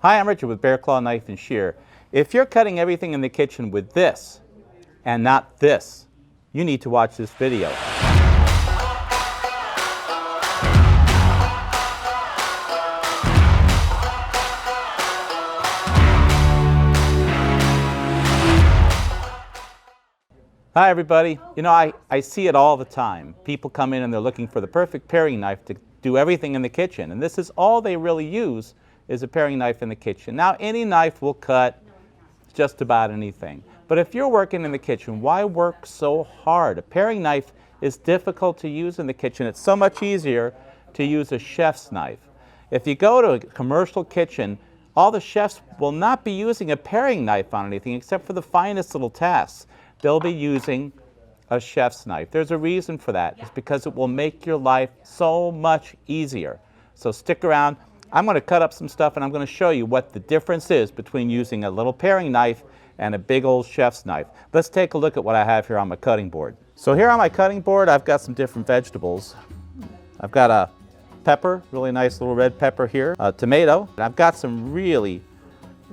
Hi, I'm Richard with Bear Claw Knife and Shear. If you're cutting everything in the kitchen with this and not this, you need to watch this video. Hi everybody. You know, I see it all the time. People come in and they're looking for the perfect paring knife to do everything in the kitchen. And this is all they really use is a paring knife in the kitchen. Now, any knife will cut just about anything. But if you're working in the kitchen, why work so hard? A paring knife is difficult to use in the kitchen. It's so much easier to use a chef's knife. If you go to a commercial kitchen, all the chefs will not be using a paring knife on anything except for the finest little tasks. They'll be using a chef's knife. There's a reason for that. It's because it will make your life so much easier. So stick around. I'm going to cut up some stuff and I'm going to show you what the difference is between using a little paring knife and a big old chef's knife. Let's take a look at what I have here on my cutting board. So here on my cutting board, I've got some different vegetables. I've got a pepper, really nice little red pepper here, a tomato, and I've got some really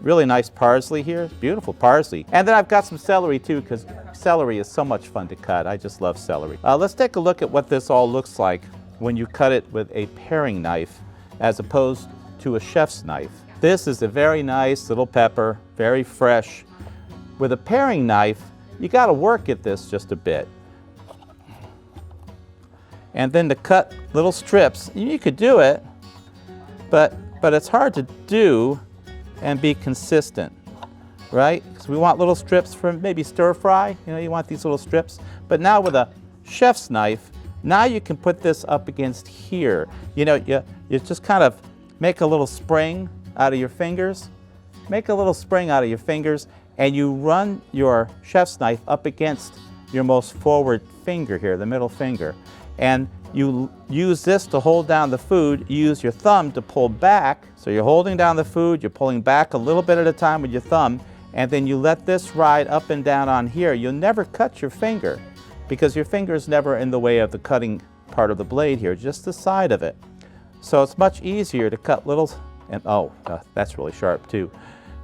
nice parsley here, beautiful parsley. And then I've got some celery too, because celery is so much fun to cut. I just love celery. Let's take a look at what this all looks like when you cut it with a paring knife as opposed to a chef's knife. This is a very nice little pepper, very fresh. With a paring knife, you got to work at this just a bit. And then to cut little strips, you could do it, but it's hard to do and be consistent, right? Because we want little strips for maybe stir fry, you know, you want these little strips. But now with a chef's knife, now you can put this up against here. You know, you just kind of make a little spring out of your fingers, make a little spring out of your fingers, and you run your chef's knife up against your most forward finger here, the middle finger. And you use this to hold down the food. You use your thumb to pull back. So you're holding down the food, you're pulling back a little bit at a time with your thumb, and then you let this ride up and down on here. You'll never cut your finger because your finger is never in the way of the cutting part of the blade here, just the side of it. So it's much easier to cut little, and that's really sharp too.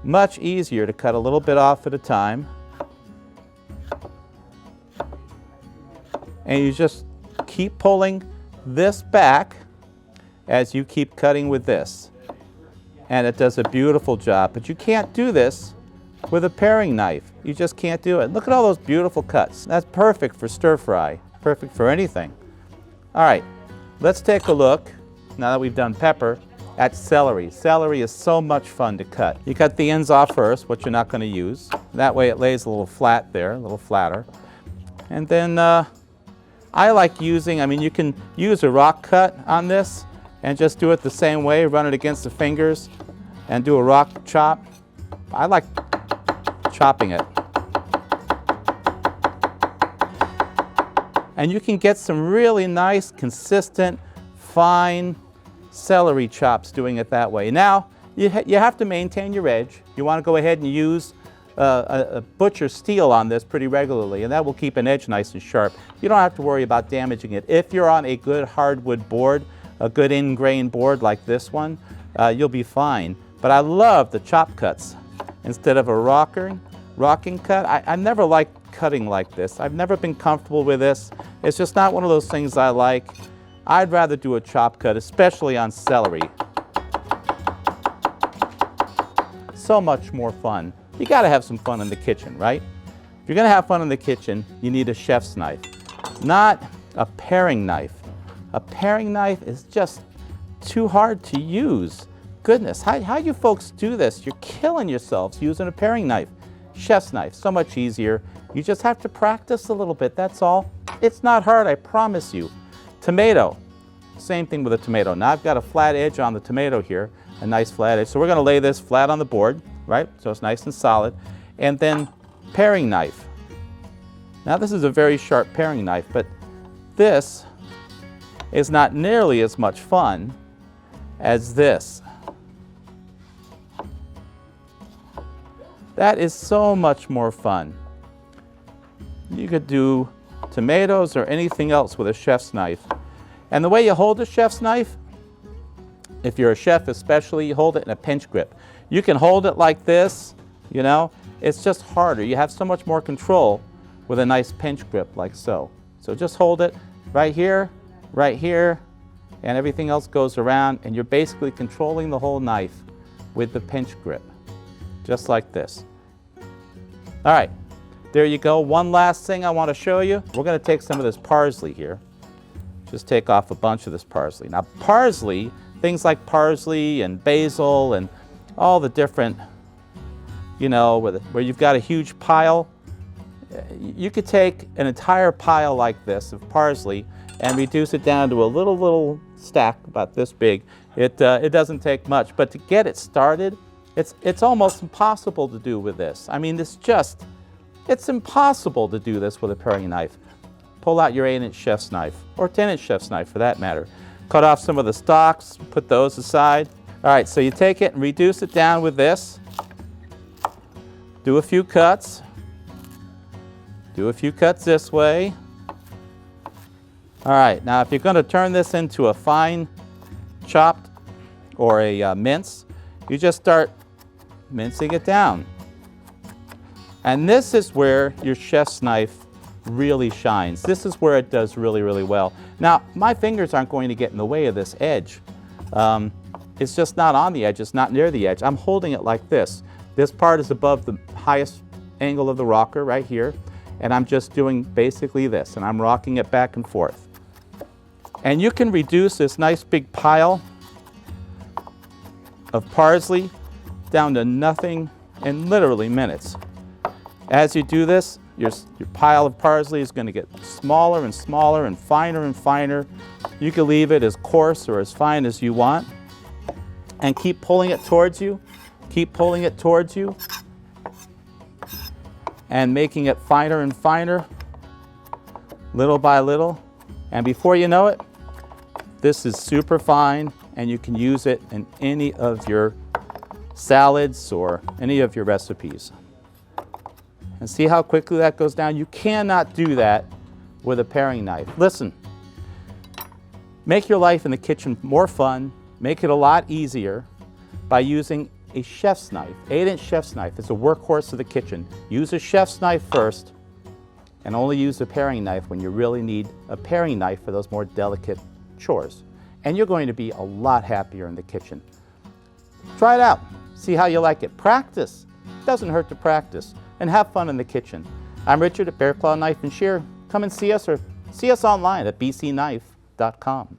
Much easier to cut a little bit off at a time. And you just keep pulling this back as you keep cutting with this. And it does a beautiful job. But you can't do this with a paring knife. You just can't do it. Look at all those beautiful cuts. That's perfect for stir fry, perfect for anything. All right, let's take a look, now that we've done pepper, at celery. Celery is so much fun to cut. You cut the ends off first, what you're not going to use. That way it lays a little flat there, a little flatter. And then I like using, you can use a rock cut on this and just do it the same way, run it against the fingers and do a rock chop. I like chopping it. And you can get some really nice, consistent, fine celery chops doing it that way. Now, you have to maintain your edge. You want to go ahead and use a butcher steel on this pretty regularly, and that will keep an edge nice and sharp. You don't have to worry about damaging it. If you're on a good hardwood board, a good in-grain board like this one, you'll be fine. But I love the chop cuts instead of a rocking cut. I never liked cutting like this. I've never been comfortable with this. It's just not one of those things I like. I'd rather do a chop cut, especially on celery. So much more fun. You got to have some fun in the kitchen, right? If you're going to have fun in the kitchen, you need a chef's knife, not a paring knife. A paring knife is just too hard to use. Goodness, how you folks do this? You're killing yourselves using a paring knife. Chef's knife, so much easier. You just have to practice a little bit, that's all. It's not hard, I promise you. Tomato, same thing with a tomato. Now I've got a flat edge on the tomato here, a nice flat edge. So we're going to lay this flat on the board, right? So it's nice and solid. And then paring knife. Now this is a very sharp paring knife, but this is not nearly as much fun as this. That is so much more fun. You could do tomatoes or anything else with a chef's knife. And the way you hold a chef's knife, if you're a chef especially, you hold it in a pinch grip. You can hold it like this, you know. It's just harder. You have so much more control with a nice pinch grip like so. So just hold it right here, and everything else goes around, and you're basically controlling the whole knife with the pinch grip, just like this. All right, there you go. One last thing I want to show you. We're going to take some of this parsley here. Just take off a bunch of this parsley. Now parsley, things like parsley and basil and all the different, you know, where you've got a huge pile, you could take an entire pile like this of parsley and reduce it down to a little stack about this big. It doesn't take much, but to get it started, it's almost impossible to do with this. I mean, it's impossible to do this with a paring knife. Pull out your 8-inch chef's knife, or 10-inch chef's knife for that matter. Cut off some of the stalks, put those aside. All right, so you take it and reduce it down with this. Do a few cuts. Do a few cuts this way. All right, now if you're going to turn this into a fine chopped or a mince, you just start mincing it down. And this is where your chef's knife really shines. This is where it does really well. Now, my fingers aren't going to get in the way of this edge. It's just not on the edge, it's not near the edge. I'm holding it like this. This part is above the highest angle of the rocker right here, and I'm just doing basically this, and I'm rocking it back and forth. And you can reduce this nice big pile of parsley down to nothing in literally minutes. As you do this, your pile of parsley is going to get smaller and smaller and finer. You can leave it as coarse or as fine as you want, and keep pulling it towards you. Keep pulling it towards you and making it finer and finer, little by little. And before you know it, this is super fine, and you can use it in any of your salads or any of your recipes. And see how quickly that goes down? You cannot do that with a paring knife. Listen, make your life in the kitchen more fun, make it a lot easier by using a chef's knife. 8-inch chef's knife is a workhorse of the kitchen. Use a chef's knife first, and only use a paring knife when you really need a paring knife for those more delicate chores. And you're going to be a lot happier in the kitchen. Try it out. See how you like it. Practice. It doesn't hurt to practice. And have fun in the kitchen. I'm Richard at Bear Claw Knife and Shear. Come and see us, or see us online at bcknife.com.